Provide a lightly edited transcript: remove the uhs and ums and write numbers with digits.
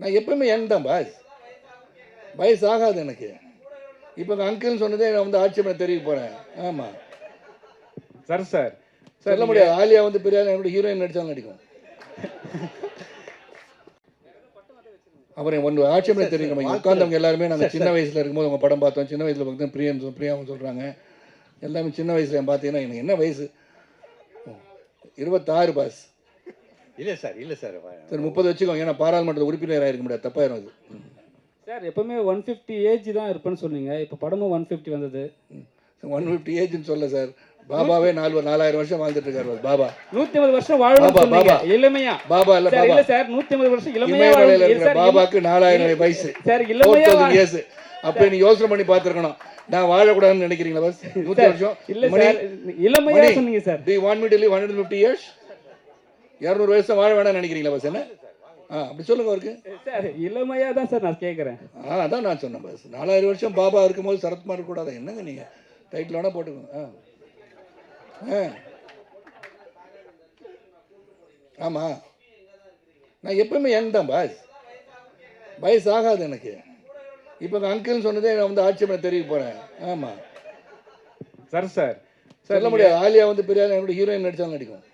நான் எப்பவுமே யங் தான் பாஸ், வயசு ஆகாது எனக்கு. இப்போ அங்கிள்னு சொன்னதே நான் வந்து ஆட்சேபனை தெரிவிக்க போகிறேன். ஆமாம் சார் சார் சொல்ல முடியாது. ஆலியா வந்து பெரிய என்னோட ஹீரோயின் நடித்தாலும் நடிக்கும். அப்புறம் ஒன்று ஆட்சேபனை தெரிவிக்க உட்காந்தவங்க எல்லாருமே நாங்கள் சின்ன வயசில் இருக்கும்போது உங்கள் படம் பார்த்தோம். சின்ன வயசில் பார்த்தீங்கன்னா பிரியாவும் சொல்கிறாங்க. எல்லாமே சின்ன வயசில் பார்த்தீங்கன்னா எனக்கு என்ன வயசு 26 பாஸ். இல்லை சார் சரி 30 வச்சுக்கோங்க. ஏன்னா பாராளுமன்ற உறுப்பினராக இருக்க முடியாது, தப்பாயிரும் அது. சார் எப்பவுமே 150 ஏஜ் தான் இருப்பேன்னு சொன்னீங்க. இப்போ படமும் 150 வந்தது. 150 ஏஜ்னு சொல்ல சார், பாபாவே 4000 வருஷம் வாழ்ந்துட்டு இருக்காரு பாபா. 150 வருஷம் வாழணும் சொன்னீங்க. இளமையா பாபா இல்ல சார், பாபா இல்ல சார் 150 வருஷம் இளமையா இமயமலையில இருக்கிற சார். பாபாக்கு 4000 வயசு சார் இளமையா இயர்ஸ். அப்ப நீ யோசனை பண்ணி பார்த்திருக்கணும். நான் வாழக்கூடாதுன்னு நினைக்கிறீங்களா பாஸ்? 100 வருஷம் இல்ல சார், இளமையா சொன்னீங்க sir. Do you want me to live 150 years? 200 வருஷம் வாழ வேண்டாம்னு நினைக்கிறீங்களா பாஸ்? என்ன அப்படி சொல்லுங்க அவருக்கு. சார் இளமையா தான் சார் நான் கேட்குறேன். அதான் நான் சொன்னேன் பாஸ். 4000 வருஷம் பாபா இருக்கும்போது சரத்குமார் இருக்கக்கூடாது. என்னங்க நீங்க டைட்டில் வேணா போட்டுக்கோங்க. ஆமா நான் எப்பவுமே யங் தான் பாஸ், வயசு ஆகாது எனக்கு. இப்போ அங்கிள்னு சொன்னதே நான் வந்து ஆட்சேபனை தெரிவிக்க போகிறேன். ஆமாம் சார் சார் சொல்ல முடியாது. ஆலியா வந்து பெரிய என்னோட ஹீரோயின் நடித்தாலும் நடிக்கும்.